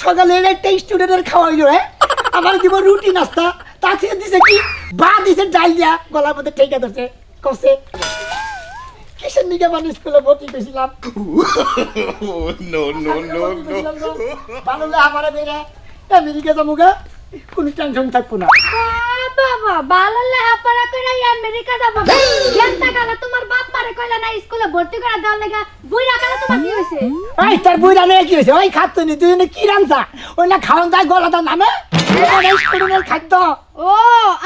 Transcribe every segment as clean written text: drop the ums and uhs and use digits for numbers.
সকালে একটা স্টুডেন্টের খাওয়া হইলো হ্যাঁ আমার দিব রুটি নাস্তা তাতে দিছে কি বা দিছে ডাল দিয়া গলার মধ্যে ঠেকা ধরছে কষে কিসের নিকে মানুষ স্কুলে ভর্তি পেয়েছিলাম ভালো আমার বেড়ে আমেরিকা যাবো কোনো টেনশন থাকবো না বাবা ভালো লেখাপড়া করে আমেরিকা যাবো গেলতা গেল তোমার বাপ মারে কইলা না স্কুলে ভর্তি করে দাও লাগা বুইরা গেল তোমার কি হইছে ওই তোর বুইরা নিয়ে কি হয়েছে ওই খাদ্য নি তুই কি রান্তা ওই না খাওয়ান যায় গলাটা নামে স্টুডেন্টের খাদ্য ও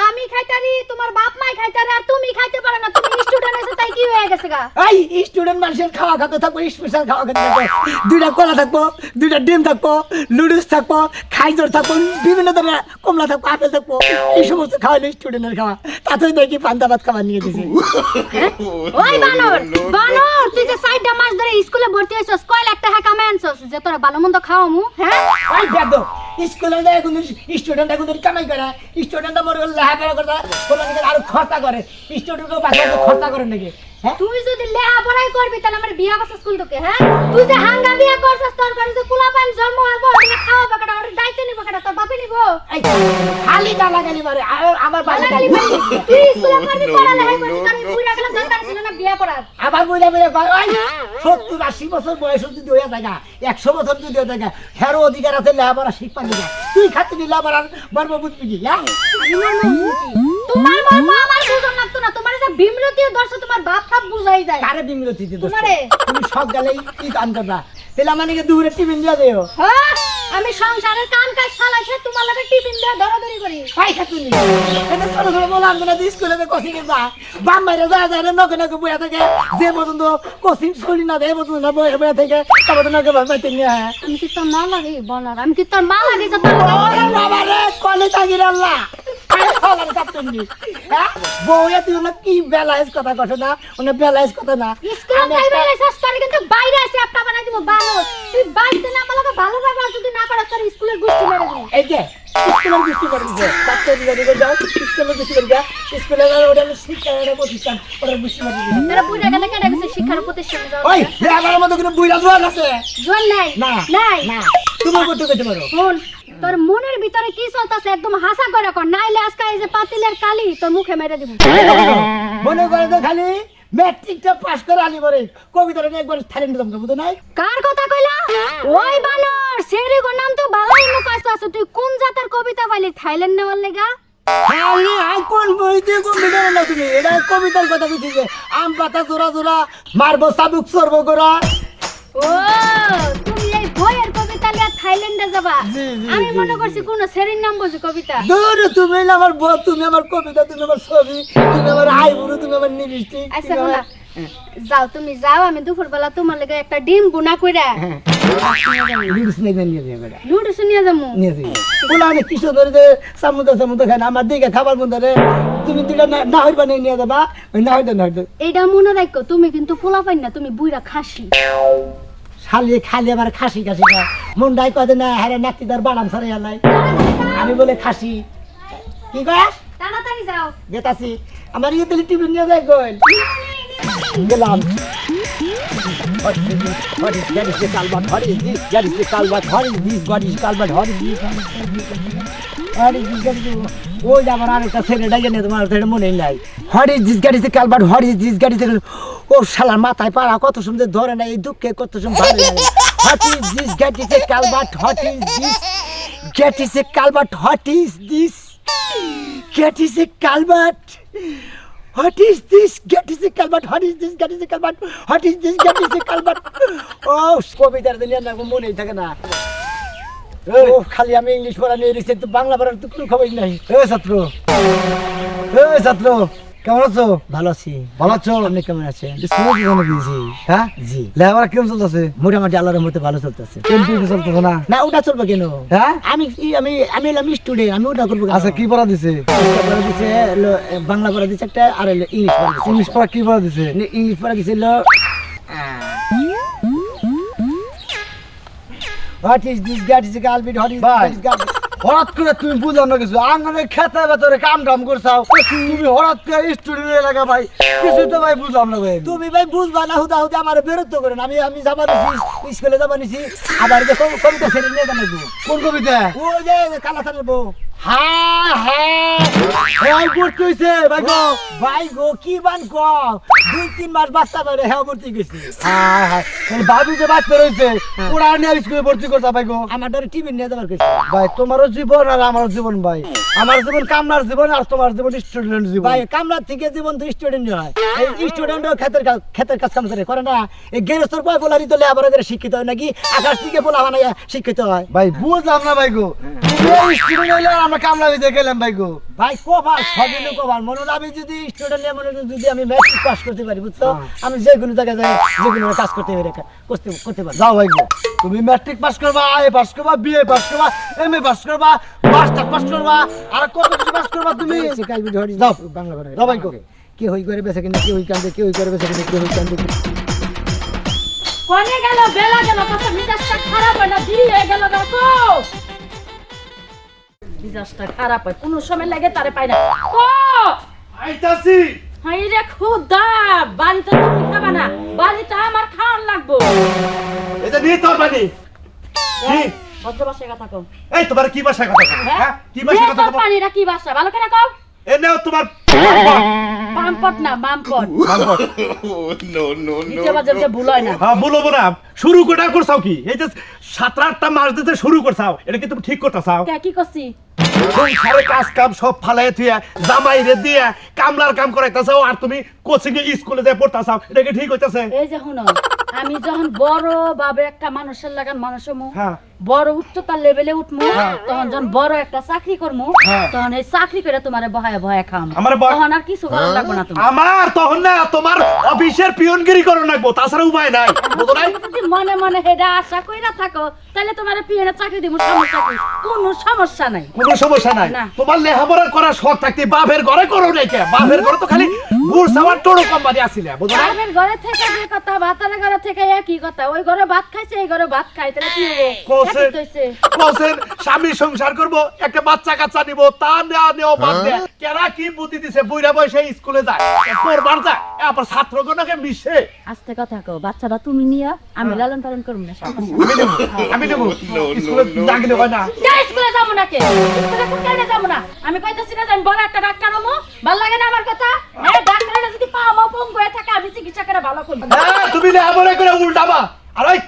আমি খাইতারি তোমার বাপ মাই খাইতারি আর তুমি খাইতে পারো না তুমি স্টুডেন্ট হইছো তাই কি হয়ে গেছে গা এই স্টুডেন্ট মানুষের খাওয়া খাতে থাকবো স্পেশাল খাওয়া খাতে থাকবো দুইটা কলা থাকবো দুইটা ডিম থাকবো নুডলস থাকবো খাইজর থাকবো বিভিন্ন ধরনের কমলা থাকবো আপেল থাকবো এই সমস্ত খাওয়ালে স্টুডেন্টের খাওয়া তাতে দেখি পান্তা ভাত খাবার নিয়ে দিয়েছে ওই বানর বানর তুই যে 60 মাস ধরে স্কুলে ভর্তি হইছস কয় লাখ টাকা কামাই আনছস যে তোরা ভালো মন্দ খাওয়ামু হ্যাঁ ওই বেদ স্কুলে যায় কোন স্টুডেন্ট এখন কামাই করে স্টুডেন্ট মরে লেখাপড়া করে কোনো দিকে আরো খরচা করে স্টুডেন্টও বাকি খরচা করে নাকি হ্যাঁ তুই যদি লেখাপড়াই করবি তাহলে আমার বিয়া করছস স্কুল থেকে হ্যাঁ তুই যে হাঙ্গা বিয়া করছস তোর ঘরে যে পোলাপান জন্ম হবো ওটা খাওয়া বাকাটা ওর দায়িত্ব নিব কাটা তোর বাপে নিব খালি গালাগালি মারে আমার বাড়ি গালাগালি মারি তুই স্কুলে করবি পড়ালেখা করবি তোর বুইড়া গেল দরকার ছিল না বিয়া করার আবার বুইড়া বুইড়া কয় ওই 70-80 বছর বয়স যদি হয়ে থাকে 100 বছর যদি হয়ে থাকে হেরো অধিকার আছে লেখাপড়া শিখবা দিবা তুই খাতি লেখাপড়ার বর্ব বুঝবি কি হ্যাঁ তোমার মর্ম আমার বুঝন লাগতো না তোমার যে বিমরতিও দর্শ তোমার বাপ সব বুঝাই যায় কারে বিমরতি দিতে তোমারে তুমি সব গেলেই কি কাম করবা তাহলে মানে কি দূরে টিফিন দিয়া দেও হ্যাঁ আমি সংসারের কাম কাজ চালাইছে তোমার লাগে টিফিন দিয়ে ধরাধরি করি ভাই খাতুনি এটা ছোট ছোট বললাম না স্কুলে যে কোচিং এ যা বাম বাইরে যা যা নকে নকে বইয়া থাকে যে পর্যন্ত কোচিং ছুটি না দেয় পর্যন্ত না বইয়া বইয়া থেকে তারপর নকে বাড়তে নিয়ে আমি কি তোর মা লাগে বলার আমি কি তোর মা লাগে যে তোর বাবা রে কলে তাগির আল্লাহ বউয়া তুই না কি বেলাইজ কথা কথা না ওনা বেলাইজ কথা না স্কুল যাইবে শেষ করে কিন্তু বাইরে এসে আপনা বানাই দিব বানর তুই বাইরে না আমাকে ভালো ব্যবহার যদি না করস তোর স্কুলের গুষ্টি মেরে দিবি এই যে স্কুলের গুষ্টি মেরে দিবে বাচ্চা দিলে দিবে যাও স্কুলের গুষ্টি মেরে দাও স্কুলের ওটা শিক্ষার প্রতিষ্ঠান ওটা গুষ্টি মেরে দিবে তোরা বুইড়া গেলে কেন গেছে শিক্ষার প্রতিষ্ঠানে যাও ওই আমার মতো কোনো বুইড়া জোয়ান আছে জোর নাই না নাই না তুমি করতে কইতে পারো শুন তোর মনের ভিতরে কি চলতেছে একদম হাসা করে কর নাইলে আজকে এই যে পাতিলের কালি তোর মুখে মেরে দিব মনে করে তো খালি ম্যাট্রিকটা পাস করে আলি পরে কবিতাটা একবার থাইল্যান্ডে যাবো বুঝো নাই কার কথা কইলা ওই বানর সেরি গো নাম তো ভালোই মুখস্থ আছে তুই কোন জাতের কবিতা পাইলি থাইল্যান্ড নেওয়ার লাগা আরে আই কোন বইতে কবিতা না তুমি এটা কবিতার কথা বুঝিছে আম পাতা জোড়া জোড়া মারবো চাবুক সরবো গোরা ও তুমি এই বইয়ের কবিতা লিয়া থাইল্যান্ডে যাবা আমি মনে করছি কোন সেরির নাম বুঝি কবিতা দূর তুমি আমার বউ তুমি আমার কবিতা তুমি আমার ছবি তুমি আমার আইবুড়ো তুমি আমার লিপস্টিক আচ্ছা বলা যাও তুমি যাও আমি দুপুরবেলা তোমার লাগে একটা ডিম বুনা কইরা লিপস নিয়ে নিয়ে যাবে বেটা নুডলস নিয়ে যামু নিয়ে যাবে বলা আমি কিশো ধরে যে সমুদ্র খাই না আমার দিকে খাবার মধ্যে তুমি দুটা না হইবা নিয়ে যাবা ওই না হইতে না হইতে এইটা মনে রাখো তুমি কিন্তু পোলা পাই না তুমি বুইরা খাসি খালি খালি আবার খাসি খাসি মুন্ডাই কদে না হারে নাতিদার বাড়াম সারে আলাই আমি বলে খাসি কি কস তাড়াতাড়ি যাও গেতাছি আমার ইয়ে তেলি টিভি নিয়ে যায় কই গেলাম What is the Calvert? What is this? That is the Calvert. What is this? God is Calvert. What is this? What is this? ওই আমার আরেকটা ছেলে ডাকে নিয়ে তোমার মনে নাই হোয়াট ইজ দিস গাড়ি কালবার্ট হোয়াট ইজ দিস গাড়ি ও শালার মাথায় পাড়া কত সুন্দর ধরে না এই দুঃখে কত সুন্দর ভালো লাগে what is this gate is a culvert what is this gate is a culvert what is this gate is a culvert What is this? Get is a Calvert. What is this? Get is a Calvert. What is this? Get is a Calvert. Oh, কবিতার দিলে না মনেই থাকে না ও খালি আমি English পড়া নিয়ে রেখেছি তো বাংলা পড়ার তো কোনো খবর নাই ছাত্র কেমন আছো ভালো আছি ভালো আছো আপনি কেমন আছেন স্কুলে কি কেমন দিয়েছি হ্যাঁ জি লেখাপড়া কেমন চলতেছে মোটামুটি আল্লাহর মধ্যে ভালো চলতেছে কেমন চলতেছে না না ওটা চলবে কেন হ্যাঁ আমি আমি এলাম স্টুডেন্ট আমি ওটা করবো আচ্ছা কি পড়া দিছে পড়া দিছে বাংলা পড়া দিছে একটা আর ইংলিশ পড়া দিছে ইংলিশ পড়া কি পড়া দিছে ইংলিশ পড়া দিছিল What is this? What is the Calvert? What is this? হঠাৎ করে তুমি বুঝলাম না কিছু আঙ্গনে খেতে ভেতরে কাম টাম করছাও তুমি হঠাৎ করে স্টুডেন্ট এলাকা ভাই কিছু তো ভাই বুঝলাম না ভাই তুমি ভাই বুঝবা না হুদা হুদা আমার বিরক্ত করেন আমি যাবা নিছি স্কুলে যাবা নিছি আবার যে কবিতা সেরে নিয়ে জানাই কোন কবিতা ওই যে কালাসানের বউ হ্যাঁ হ্যাঁ ভর্তি হয়েছে ভাই গো কি বান ক 2-3 মাস বাচ্চা বেড়ে হ্যাঁ ভর্তি গেছি হ্যাঁ হ্যাঁ ভাবি যে বাচ্চা রয়েছে ওরা নিয়ে স্কুলে ভর্তি করতে ভাই গো আমার ডরে টিভি নিয়ে যাবার কইছে ভাই তোমারও জীবন আর আমার জীবন ভাই আমার জীবন কামনার জীবন আর তোমার জীবন স্টুডেন্ট জীবন ভাই কামনার থেকে জীবন তো স্টুডেন্ট হয় এই স্টুডেন্ট ক্ষেতের কাজ কাম করে না এই গেরস্তর বয় বলারই তো লেবার করে শিক্ষিত হয় নাকি আকাশ থেকে বলা বানাইয়া শিক্ষিত হয় ভাই বুঝলাম না ভাই গো তুমি স্টুডেন্ট হইলে আমরা কামলা ভিজে গেলাম ভাই গো ভাই কোভার সবিলে কোভার মনে আমি যদি স্টুডেন্ট নিয়ে মনে যদি আমি ম্যাট্রিক পাস করতে পারি বুঝছো আমি যে কোনো জায়গায় যাই যে কোনো কাজ করতে পারি যাও ভাই গো তুমি ম্যাট্রিক পাস করবা আইএ পাস করবা বিএ পাস করবা এমএ পাস করবা মাস্টার পাস করবা আর কত কিছু পাস করবা তুমি কাজ ভিডিও হরি যাও বাংলা করে যাও ভাই গো কি হই করে বেঁচে কিনা কি হই কান্দে কি হই করে বেঁচে কিনা কি হই কান্দে কোনে গেল বেলা গেল কত মিজাজটা খারাপ হয় না দেরি হয়ে গেল দেখো মিজাজটা খারাপ হয় কোনো সময় লাগে তারে পাই না ও আইতাছি হাই রে খুদা বাড়িতে তুমি খাবা না বাড়িতে আমার খাওয়ার লাগবো এই যে নি তোর বাড়ি কি ভদ্র ভাষায় কথা কও এই তোমার কি ভাষায় কথা বলো হ্যাঁ কি ভাষায় কথা বলো পানিরা কি ভাষা ভালো করে কও এ নাও তোমার পাম্পট না মামপট নো নিচে বাজাতে ভুল হয় না হ্যাঁ বলো না শুরু কোটা করছাও কি এই যে 7-8টা মাস দিতে শুরু করছাও এটা কি তুমি ঠিক করতেছাও কে কি করছি সংসারে কাজ কাম সব ফালাই থুয়া জামাই রে দিয়া কামলার কাম করাইতাছাও আর তুমি কোচিং এ স্কুলে যায় পড়তাছাও এটা কি ঠিক হইতাছে এই যে শুনো আমি যখন বড় ভাবে একটা মানুষের লাগান মানুষের মুখ হ্যাঁ বড় উচ্চতার লেভেলে উঠমু হ্যাঁ। তখন যখন বড় একটা চাকরি করমু হ্যাঁ। তখন এই চাকরি করে তোমারে বহায় বহায় খাম আমারে তখন আর কিছু করার লাগবে না তুমি আমার তখন না তোমার অফিসের পিয়নগিরি করো লাগবো তাছাড়া উপায় নাই বুঝো নাই তুমি যদি মনে মনে হেডা আশা কইরা থাকো তাহলে তোমারে পিয়নের চাকরি দিব সমস্যা কি কোনো সমস্যা নাই কোনো সমস্যা নাই না। তোমার লেখাপড়া করার শখ থাকতে বাপের ঘরে করো নাই কে বাপের ঘরে তো খালি গুড় সাবার টোড়ো কোম্পানি আসিলে বুঝো না বাপের ঘরে থেকে যে কথা ভাতার ঘরে থেকে একই কথা ওই ঘরে ভাত খাইছে এই ঘরে ভাত খাই তাহলে কি হবে কোসেন একই তো হইছে। কোসেন স্বামী সংসার করব একটা বাচ্চা কাচ্চা নিব তা নেওয়া নেওয়া বাদ দে কেরা কি বুদ্ধি দিছে বুইড়া বয়সে স্কুলে যায় পড়বার যায় আবার ছাত্রগণকে মিশে আস্তে কথা কও বাচ্চাটা তুমি নিয়া আমি লালন পালন করব না সমস্যা আমি নেব স্কুলে ডাকলে হয় না যা স্কুলে যাবো না কে স্কুলে কোন কারণে যাবো না আমি কইতাছি না যে আমি বড় একটা ডাক্তার হবো ভালো লাগে না আমার কথা হ্যাঁ ডাক্তাররা যদি পাওয়া পঙ্গ হয়ে থাকে আমি চিকিৎসা করে ভালো করব হ্যাঁ তুমি লেখাপড়া করে উল্টাবা আর এই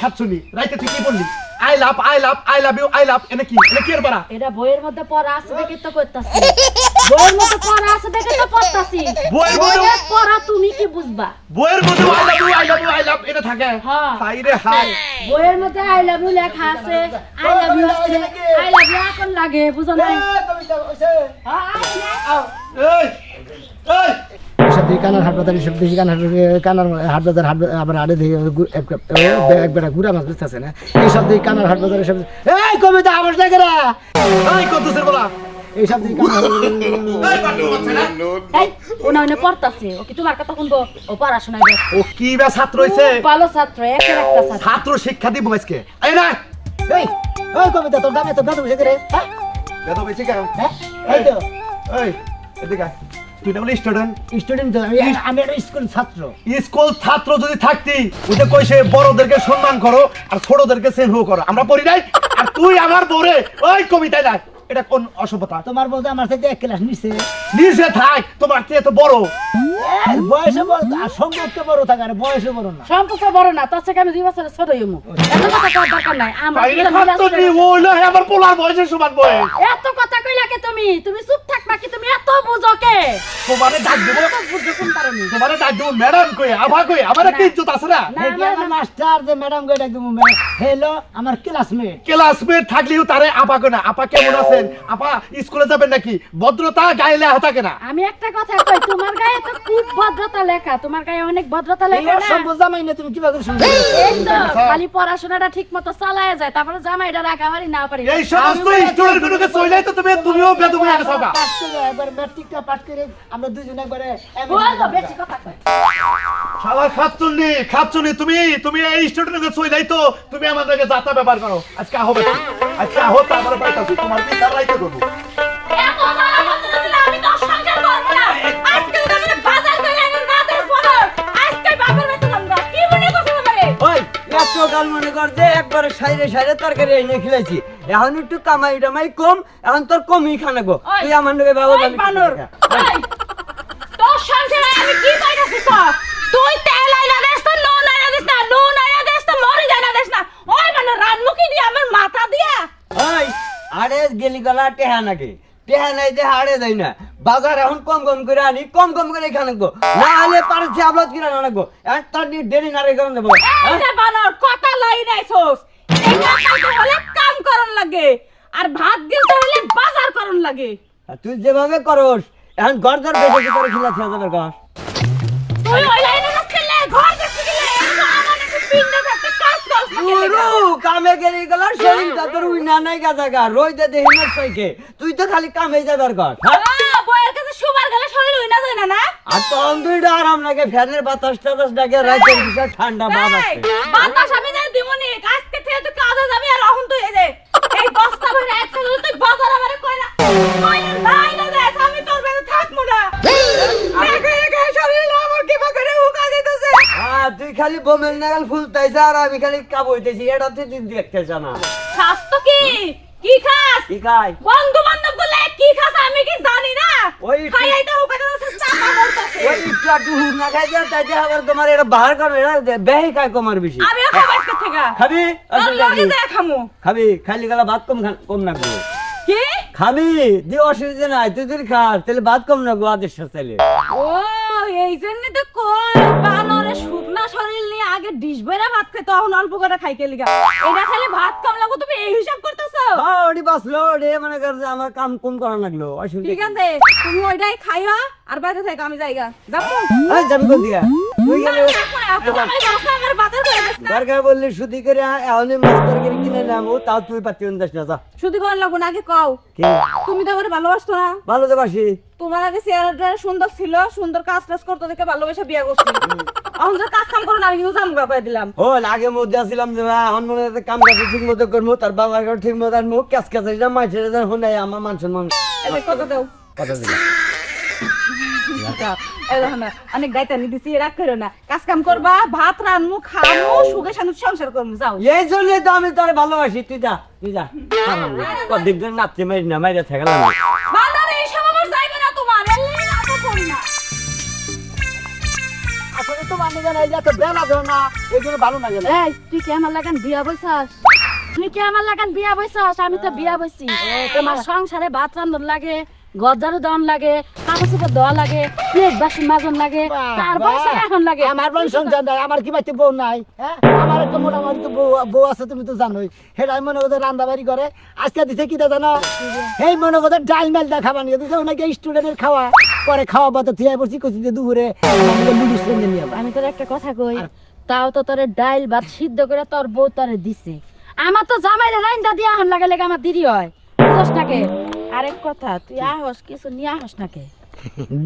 খাচ্ছুনি রাইতে তুই কি বললি আই লাভ ইউ এনে কি এর বাড়া এটা বইয়ের মধ্যে পড়া আছে দেখে তো করতাছি বইয়ের মধ্যে পড়া আছে দেখে তো পড়তাছি বইয়ের মধ্যে- বইয়ের পড়া তুমি কি বুঝবা বইয়ের মধ্যে আই লাভ এটা থাকে হ্যাঁ। হাই রে হাই বইয়ের মধ্যে আই লাভ ইউ লেখা আছে I love you I love you এখন লাগে বুঝো না এই এই এসব দিকে কানার হাট বাজার এসব দিকে কানার হাট বাজার আবার আড়ে দিকে একবার গুড়া মাছ বেচতেছে না এইসব দিকে কানার হাট বাজার এসব এই কবিতা আমার লাগে না এই কতছে বলা এইসব দিকে কানার এই পাঠ্য বাচ্চা না এই ওনা ওনা পড়তাছে ও কি তোমার কথা শুনবো ও পড়াশোনা করে ও কি বা ছাত্র হইছে ভালো ছাত্র একের একটা ছাত্র ছাত্র শিক্ষা দিব আজকে এই না এই ওই কবিতা তোর দামে তো বেতন করে হ্যাঁ বেদ বেশি কেন হ্যাঁ এই তো এই এদিকে আয়। তুই না বলি স্টুডেন্ট স্টুডেন্ট আমি একটা স্কুল ছাত্র স্কুল ছাত্র যদি থাকতি ওটা কইছে বড়দেরকে সম্মান করো আর ছোটদেরকে স্নেহ করো আমরা পড়ি নাই আর তুই আমার বরে ওই কবিতায় না এটা কোন অসভ্যতা তোমার বলতে আমার সাথে এক ক্লাস নিছে নিচে থাক তোমার চেয়ে তো বড় বয়সে বড় আর সম্পর্কে বড় থাকে আর বয়সে বড় না সম্পর্ক বড় না তার থেকে আমি 2 বছরের ছোট হইমু এত কথা কওয়ার দরকার নাই আমরা বাইরে খাতো নি ওই না আমার পোলার বয়সের সমান বয়স এত কথা কইলা কে তুমি চুপ থাকবা কি তুমি এত বুঝো কে তোমারে ডাক দেব এত বুঝো কোন কারণে তোমারে ডাক দেব ম্যাডাম কই আভা কই আমার একটা ইজ্জত আছে না না, দেখি আমার মাস্টার যে ম্যাডাম গো একদম হ্যালো আমার ক্লাসমেট ক্লাসমেট থাকলেও তারে আপা কই না আপা কেমন আছেন আপা স্কুলে যাবেন নাকি ভদ্রতা গাইলে থাকে না আমি একটা কথা কই তোমার গায়ে তো খুব ভদ্রতা লেখা, তোমার গায়ে অনেক ভদ্রতা লেখা না? সব জামাই না, তুমি কিভাবে শুনবে? এই তো খালি পড়াশোনাটা ঠিকমতো চালায় যায়, তারপরে জামাইটা রাখা পারি না পারি। এই সমস্ত স্টুডেন্টগুলোকে চইলাই তো তুমিও বেদম হয়ে গেছো গা। পাস করে একবার ম্যাট্রিকটা পাস করে আমরা দুজন একবারে বলতো বেশি কথা কয়। শালা খাচ্ছুনি তুমি এই স্টুডেন্টকে চইলাই তো তুমি আমাদেরকে যাতা ব্যাপার করো। আজকে হবে আজকে আহো, তারপরে পাইতাছি তোমার বিচার রাইতে করবো। এত সারা বছর ছিল আমি তো সংসার করব না, আজকে তো আমি বাজার করে এনে না দেব বলো, আজকে বাপের বাড়িতে আমরা কি মনে করছ আমারে? ওই এত কাল মনে কর যে একবারে সাইরে তরকারি এনে খেলেছি, এখন একটু কামাই টামাই কম, এখন তোর কমই খানা গো। ওই, তুই আমার লগে বাবা ওই বানর, ওই, তোর সংসারে আমি কি কইতাছি তো? তুই তেল আইনা দেস তো নুন আইনা দেস না, নুন আইনা দেস তো মরি যাইনা দেস না। ওই বানর রানমুখী দিয়ে আমার মাথা দিয়া। ওই আরে গেলি গলা টেহা নাকি? টেহা নাই যে হাড়ে যাই না, বাজার এখন কম করে আনি, কম করে খানা গো, না হলে পারছি আবলত কিনা না গো, এখন তার দেরি না রে করন দেবো। এই যে বানর কথা লাই নাইছস, এটা খাইতে হলে কাম করন লাগে, আর ভাত গিলতে হলে বাজার করন লাগে। তুই যেভাবে করস এখন গর্দার বেশি করে খিলা ছেড়ে যাবে গাছ। তুই ওই লাইনে নাচলে ঘর দেখতে গেলে একটু আমার একটু পিন্ডা থাকতে কাজ করছ না কেন? পুরো কামে গেলি গেল শরীরটা তোর উইনা নাই গাজাগা, রইতে দেহি না সইকে, তুই তো খালি কামে যাবার কর। বইয়ের কাছে সুবার গেলে শরীর হই না যায় না না? আর তখন দুইটা আরাম লাগে, ফ্যানের বাতাস টাতাস ডাকে, রাতের বিষয় ঠান্ডা ভাব এই, আছে। বাতাস আমি যাই দিমুনি, আজকে থেকে তুই কাজে যাবি, আর এখন তুই এই যে এই বস্তা ভরে একসাথে তুই বাজার আমারে কইরা নাই না দেখ, আমি তোর কাছে থাকবো না। একা শরীর আমার কি করে উকা দিতেছে। তুই খালি বোমের নাগাল ফুলতাইছ আর আমি খালি কাবইতেছি, এটা তুই দেখতেছ না। খাস তো কি খাস? কি খাই? বন্ধু বান্ধব গুলো কি খাস আমি কি জানি না। ওই খাই আইতা উকা দিতেছে, চাপা করতেছে। ওই একটু একটু হুক না খাই যা, তাই আবার তোমার এটা বাহার করে বেহে খায় কমার বেশি। আমিও খাবার থেকে খাবি? তোর লগে যা খামু। খাবি? খালি গেলা ভাত কম না গো। কি? খাবি? দি অসুবিধা নাই, তুই যদি খাস তাহলে ভাত কম না গো, আদেশ চাইলে। ও এই জন্য তো কই বানরে শুকনা শরীর নিয়ে আগে ডিশ ভরা ভাত খেত, তখন অল্প করে খাইতে লিগা। এটা খালি ভাত কম লাগো, তুমি এই হিসাব করতেছো? হ্যাঁ ওটি বাঁচলো, ওটি মনে কর যে আমার কাম কম করা লাগলো, অসুবিধা ঠিক আছে, তুমি ওইটাই খাইবা আর বাইরে থেকে আমি যাইগা যাবো। এই যাবি কোন দিকে? তুই গেলে আমার বাজার করে দিস না। দরকার বললি সুদি করে এমনি মাছ তরকারি কিনে নেবো, তাও তুই পাতি দাস না, যা। শুধু কোন লাগবো না, আগে কও কি তুমি তো করে ভালোবাসতো না? ভালো তো বাসি। তোমার আগে চেহারাটা সুন্দর ছিল, সুন্দর কাজ টাজ করতে দেখে ভালোবেসে বিয়ে করছি। এখন যে কাজ কাম করো না, আমি কিন্তু জামগা করে দিলাম। ও আগে মধ্যে আসছিলাম যে এখন মনে হয় কাম কাজ ঠিক মতো করবো, তার বাবার ঠিক মতো আর মুখ ক্যাচ ক্যাচ মাছের শুনে আমার মান সম্মান এবার কত দেও? কথা দিলাম। অনেক দায়িত্ব নি দিছি, রাগ করো না। কাজ কাম করবা, ভাত রান্নু খামু, সুখে শান্তি সংসার করমু, যাও। এই জন্যই তো আমি তোরে ভালোবাসি, তুই যা কদিক দিন নাচতে মারি না, মাইরা থাকলাম। বান্দারে এই সব আমার যাইবে না তোমার, এলে রাখো করি না। আসলে তো মানে জানা এই যে এত বেলা ধর না, এই জন্য ভালো লাগে না। এই তুই কি আমার লাগান বিয়া বইছাস? তুই কি আমার লাগান বিয়া বইছাস? আমি তো বিয়া বইছি। তোমার সংসারে ভাত রান্ধন লাগে, গজারও দান লাগে, কাপড় চোপড় ধোয়া লাগে, প্লেট বাসন মাজন লাগে, তার বয়সে এখন লাগে। আমার বোন সংসার নাই, আমার কি বাড়িতে বউ নাই? হ্যাঁ, আমার একটা মোটামুটি তো বউ আছে, তুমি তো জানোই। সেটাই মনে করতে রান্না বাড়ি করে। আজকে দিছে কি জানো? এই মনে করতে ডাল মেল দা খাবার নিয়ে দিছে, ওনাকে স্টুডেন্টের খাওয়া পরে খাওয়া বাতো থিয়া পড়ছি কচিতে দুপুরে লুডুস কিনে নিয়ে যাবো। আমি তোর একটা কথা কই, তাও তো তোরে ডাইল ভাত সিদ্ধ করে তোর বউ তোরে দিছে। আমার তো জামাইরে রাইন্দা দিয়া এখন লাগে লাগে আমার দেরি হয়, বুঝছ নাকে? আরেক কথা, তুই আহস কিছু নিয়ে আহস নাকে?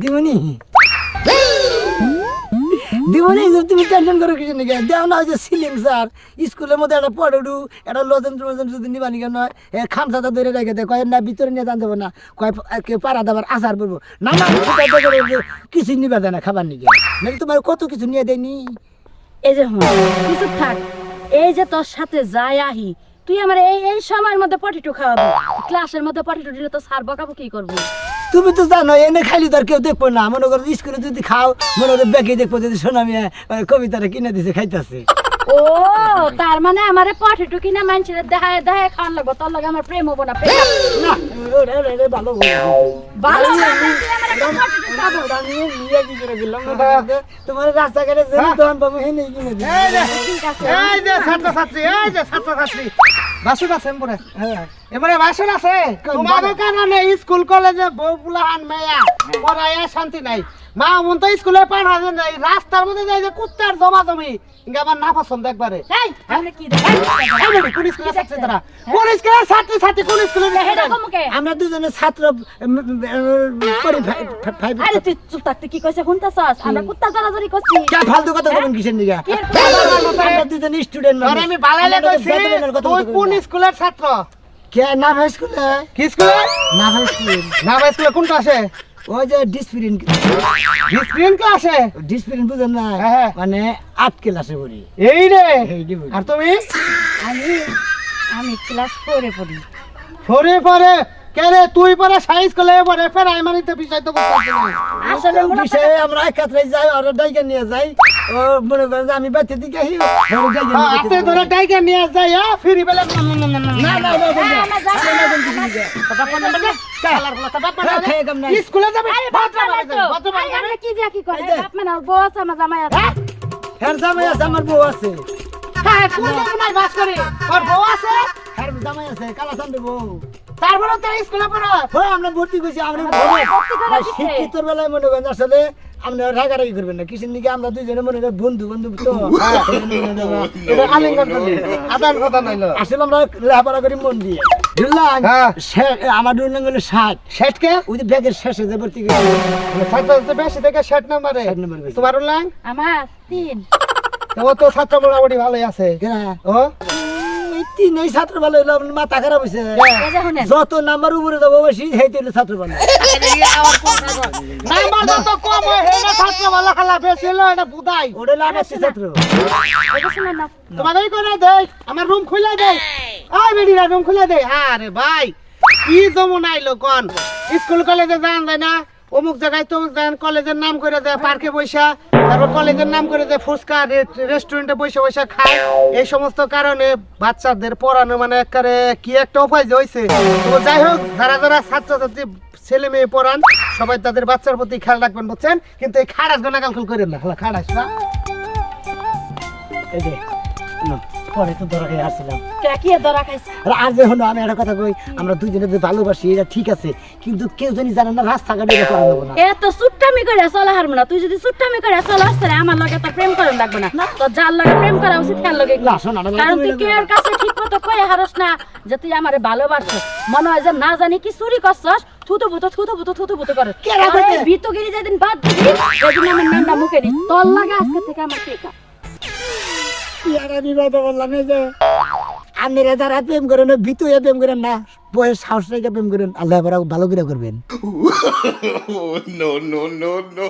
দিমনি দিমনি, তুমি টেনশন করো কিছু নাকি? দেও না, ওই যে সিলিং স্যার স্কুলের মধ্যে একটা পড়ু একটা লজেন্স যদি নিবানি কেন খামসাটা ধরে রেখে দেয়, কয় না ভিতরে নিয়ে জানতে না, কয় কেউ পাড়া দাবার আচার পড়বো না, না কিছু নিবা দেয় না খাবার নিয়ে, নাকি তোমার কত কিছু নিয়ে দেয়নি। এই যে হন কিছু থাক, এই যে তোর সাথে যাই আহি, তুই আমার এই সময়ের মধ্যে পটিটু খাওয়াবি, ক্লাসের মধ্যে পটিটু দিলে তো স্যার বকাবো কি করবো? তুমি তো জানো এনে খাইলে তো আর কেউ দেখবো না, মনে করো স্কুলে যদি খাও মনে করো ব্যাগে দেখবো যদি শোনা মিয়া কবিতাটা কিনে দিছে খাইতেছে। ও তার মানে আমারে পটিটু কিনা মানুষের দেখায় দেখায় খাওয়ান লাগবো, তোর লাগে আমার প্রেম হবো না? প্রেম না ভালো ভালো না, তুই আমার একটা পটিটু খাবো। তোমার রাস্তাঘাটে যেন দোকান পাবো হে নেই কিনে দিই। ঠিক আছে, এই যে ছাত্রছাত্রী, এই যে ছাত্রছাত্রী, বাসন আছে এমরে? হ্যাঁ, এমরে বাসন আছে? তোমাদের কারণে স্কুল কলেজে বউ পুলা আন মেয়া পড়াইয়া শান্তি নাই। মা মন তো স্কুলে পাঠাবে না রাস্তার মধ্যে যাই যে কুত্তার জমা জমি ইঙ্গা আমার না পছন্দ একবারে এই আমরা কি দেখ কোন স্কুলে ছাত্রী তারা কোন স্কুলের ছাত্রী ছাত্রী কোন স্কুলে এরকম কে আমরা দুজনে ছাত্র পড়ি ফাইভ আরে তুই চুপ থাকতে কি কইছে শুনতাছস আমরা কুত্তা জড়াজড়ি করছি কে ফালতু কথা বলেন কিসের নিগা আমরা দুজনে স্টুডেন্ট আরে আমি বালাইলে কইছি তুই কোন স্কুলের ছাত্র কে না ভাই স্কুলে কি স্কুলে না ভাই স্কুলে না ভাই স্কুলে কোনটা আছে ওই যে ডিসপ্লিন ডিসপ্লিন ক্লাসে ডিসপ্লিন বুঝেন না হ্যাঁ। মানে 8 ক্লাসে পড়ি এই রে এইটি বলি। আর তুমি আমি ক্লাস 4 এ পড়ি পরে কে রে তুই পরে সাইজ করলে পরে প্রাইমারিতে বিষয় তো করতে আসলে মনে বিষয়ে আমরা একাত্রে যাই আর ডাইকে নিয়ে যাই ও মনে করেন যে আমি বাইতে দিকে হি ওর ডাইকে নিয়ে হাতে ধরে ডাইকে নিয়ে যায় ফিরি বেলা না না আমরা যাই স্কুলে যাবে আরে বাপ আমরা কি দিয়া কি করে বাপ মানে বউ আছে আমার জামাই আছে হ্যাঁ জামাই আছে আমার বউ আছে হ্যাঁ কোন জামাই বাস করে আর বউ আছে হ্যাঁ জামাই আছে কালাচান্দ বউ তারপরে তো স্কুলে পড়ো ও আমরা ভর্তি করছি আমরা ভর্তি করে দিছে। শিক্ষিতর বেলায় মনে করেন আসলে আমরা রাগারাগি করবেন না কিসের নিকে আমরা দুইজনে মনে করেন বন্ধু তো এটা আলিঙ্গন করলি আদান প্রদান হইলো আসলে আমরা লেখাপড়া করি মন দিয়ে বুঝলাম হ্যাঁ। আমার রোল নাম্বার 60 শেটকে ওই যে ব্যাগের শেষে যে ভর্তি করি ছাত্র বেশি থেকে 60 নম্বরে 60 নম্বরে গেছে। তোমার লাইন আমার 3 ও তো ছাত্র মোটামুটি ভালোই আছে কেনা ও এই তিনই ছাত্র ভালো হইলো আপনার মাথা খারাপ হয়েছে এই যে শুনেন যত নাম্বার উপরে যাবো বেশি সেইতে হইলো ছাত্র ভালো নাম্বার যত কম হয় হেনা ছাত্র ভালো খেলা বেশি হলো এটা বুদাই ওটা হলো আমার ছাত্র এটা শুনেন না তোমার এই করে দে আমার রুম খুলে দে আই বেডিরা রুম খুলে দে আরে ভাই কি জমন আইলো কোন স্কুল কলেজে যান যায় না অমুক জায়গায় তমুক যান কলেজের নাম করে দেয় পার্কে বৈশা তারপর কলেজের নাম করে দেয় ফুচকা রেস্টুরেন্টে বসে বসে খায় এই সমস্ত কারণে বাচ্চাদের পড়ানো মানে একেবারে কি একটা উপায় যে হয়েছে তো যাই হোক যারা যারা ছাত্রছাত্রী ছেলে মেয়ে পড়ান সবাই তাদের বাচ্চার প্রতি খেয়াল রাখবেন বুঝছেন কিন্তু এই খাড়াস গোনাগাল করেন না খাড়াস না এই যে না, পরে তো ধরা খেয়ে আসছিলাম কে কি ধরা খাইছে আর আজ এখন আমি একটা কথা কই আমরা দুজনে যে ভালোবাসি এটা ঠিক আছে কিন্তু কেউ জানি জানে না রাস্তাঘাটে এটা করা যাবে না এ তো সুট্টামি করে চলা হারব না তুই যদি সুট্টামি করে চলা আসতে আমার লগে তো প্রেম করেন লাগবে না তো যার লগে প্রেম করা উচিত তার লগে না, শোন, আমার কারণ তুমি তুই কেউ কাছে ঠিক মতো কয়ে হারস না যে তুই আমারে ভালোবাসছ মনে হয় যে না জানি কি চুরি করছস থুতু বুতো করে কেরা করছে? ভিতগিরি যেদিন বাদ দিবি সেদিন আমার নামটা মুখে দি তোর লাগে আজকে থেকে আমার ঠিক ইয়ারা বিবাদ বললাম এই যে আপনারা যারা প্রেম করেন ভিতরে প্রেম করেন না বয়স সাহস রেখে প্রেম করেন আল্লাহ ভালো করে করবেন no, no, no, no.